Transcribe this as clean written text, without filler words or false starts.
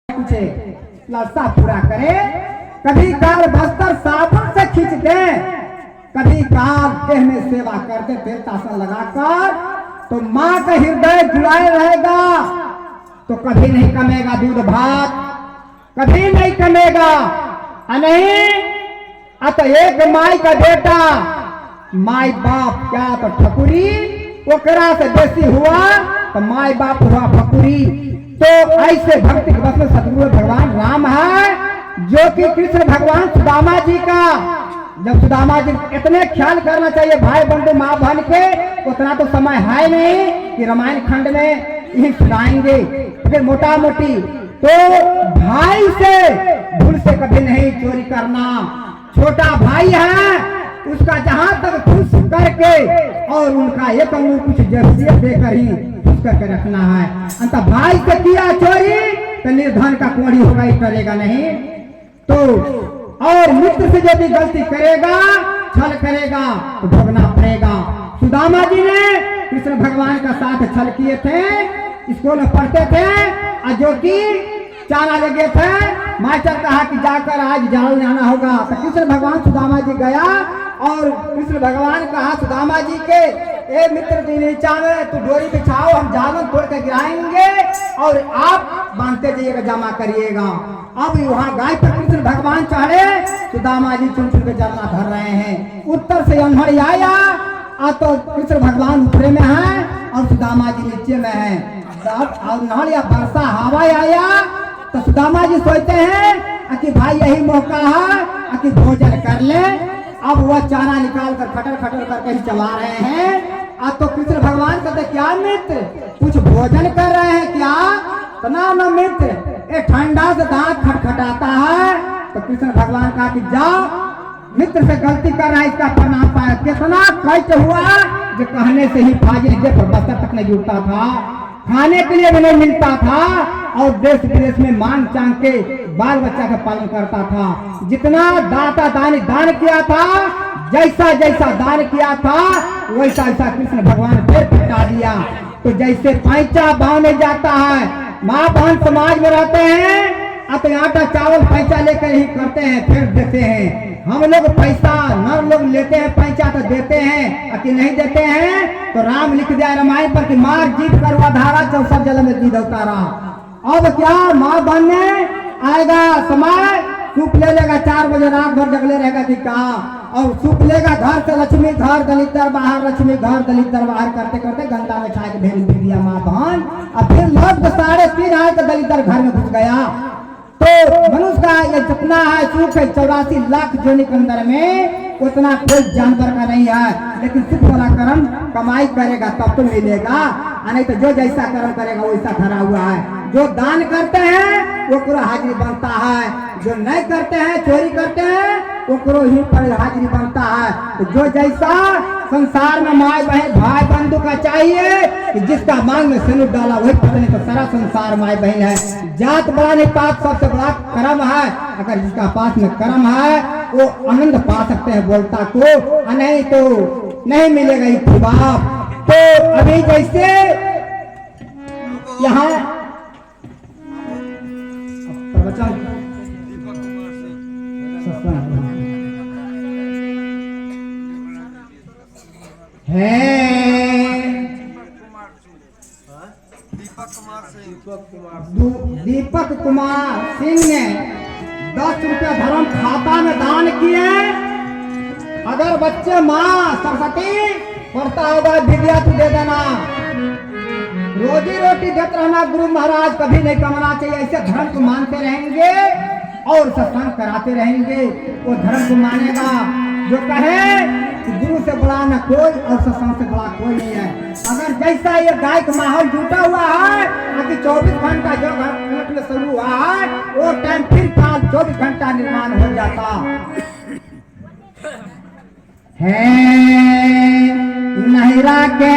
पूछे लालसा पूरा करे। कभी काल बस्तर साबुन से खींच दे, कभी काल देह में सेवा करते तेल तासन लगाकर, तो माँ का हृदय जुड़ाए रहेगा। तो कभी नहीं कमेगा दूध भात, कभी नहीं कमेगा। नहीं तो एक माई का बेटा, माई बाप क्या तो ठकुरी, ओकरा से बेसी हुआ तो माई बाप हुआ फकुरी। तो ऐसे भक्ति के बस में सतगुरु भगवान राम है, जो कि कृष्ण भगवान सुदामा जी का, जब सुदामा जी इतने ख्याल करना चाहिए भाई बंधु माँ बहन के, उतना तो समय है नहीं कि रामायण खंड में यही सुनाएंगे। फिर मोटा मोटी तो भाई से भूल से कभी नहीं चोरी करना। छोटा भाई है, उसका जहां तक खुश करके और उनका एक अंगूर कुछ जरूरत देकर ही खुश करके रखना है। अंत भाई से किया चोरी तो निर्धन का कोड़ी होगा ही, करेगा नहीं। तो और मित्र से यदि गलती करेगा, छल करेगा तो भोगना पड़ेगा। सुदामा जी ने कृष्ण भगवान का साथ छल किए थे, स्कूल में पढ़ते थे, और जो कि चारा लगे थे, मास्टर कहा कि जाकर आज जाल जाना होगा। तो कृष्ण भगवान सुदामा जी गया और कृष्ण भगवान कहा सुदामा जी के, ए मित्र नीचा में तू डोरी बिछाओ, हम जालन तोड़ कर गिराएंगे और आप बांधते जाइएगा, जमा करिएगा। अब वहाँ गाय पर कृष्ण भगवान चढ़े, सुदामा जी चुन चुन के जलना धर रहे हैं। उत्तर से अंधड़ आया, तो कृष्ण भगवान ऊपरे में है और सुदामा जी नीचे में है। और नहर या वर्षा हवा आया तो सुदामा जी सोचते हैं कि भाई यही मौका है कि भोजन कर ले। अब वह चारा निकाल कर खटर खटर करके ही चला रहे हैं। तो कृष्ण भगवान कहते क्या मित्र कुछ भोजन कर रहे हैं क्या? तो ना मित्र, ये ठंडा से दांत खटखटाता है। तो कृष्ण भगवान कहा कि जाओ, मित्र से गलती कर रहा है, इसका परिणाम पाया। कितना कष्ट हुआ जो कहने से ही फाजिल बस्तर तक नहीं जुड़ता था, खाने के लिए भी नहीं मिलता था, और देश विदेश में मांग चांग के बाल बच्चा का पालन करता था। जितना दाता दान किया था, जैसा जैसा दान किया था, वैसा वैसा कृष्ण भगवान फिर फटा दिया। तो जैसे पैंचा बांधे जाता है, माँ बहन समाज में रहते हैं, तो आटा चावल पैसा लेकर ही करते हैं, फिर देते हैं। हम लोग पैसा नर लोग लेते हैं, पैसा तो देते हैं कि नहीं देते हैं। तो राम लिख दिया रामायण पर कि मार जीत कर वह धारा, चौसठ जल में जीत उतारा। अब क्या माँ बनने आएगा समय, सूप ले लेगा, 4 बजे रात भर जगले रहेगा कि कहा, और सूप लेगा घर से लक्ष्मी घर दलितर बाहर, लक्ष्मी घर दलितर बाहर करते करते गंगा में छा के ढेर पी दिया माँ बहन। और फिर लौट 3:30 आए तो दलितर घर में घुस गया। तो मनुष्य का ये जितना है सुख है 84 लाख जोनि के अंदर में, उतना कोई जानवर का नहीं है। लेकिन सुख वाला कर्म कमाई करेगा तब तो मिलेगा, नहीं तो जो जैसा कर्म करेगा वैसा ठहरा हुआ है। जो दान करते हैं वो पूरा हाजिरी बनता है, जो नहीं करते हैं चोरी करते हैं वो करो ही पर हाजिरी बनता है। तो जो जैसा संसार में माय बहन भाई बंधु का चाहिए कि जिसका मांग में सिंदूर डाला वही पत्नी, तो सारा संसार माय बहन है। जात बड़ा नहीं पाप सबसे बड़ा कर्म है। अगर जिसका पास में कर्म है वो आनंद पा सकते हैं बोलता को, नहीं तो नहीं मिलेगा ही बाप। तो अभी जैसे यहाँ दीपक कुमार सिंह ने 10 रुपया धर्म खाता में दान किए। अगर बच्चे माँ सरस्वती पढ़ता होगा विद्या तू दे देना, रोजी रोटी देते रहना, गुरु महाराज कभी नहीं कमाना चाहिए। ऐसे धर्म को मानते रहेंगे और सत्संग कराते रहेंगे, वो धर्म को मानेगा। जो कहे कि गुरु से बड़ा न कोई और सत्संग से बड़ा कोई नहीं है। अगर जैसा ये गाय का माहौल जुटा हुआ है कि 24 घंटा जो मिनट में शुरू हुआ है, वो टाइम फिर काल 24 घंटा निर्माण हो जाता है। नहिरा के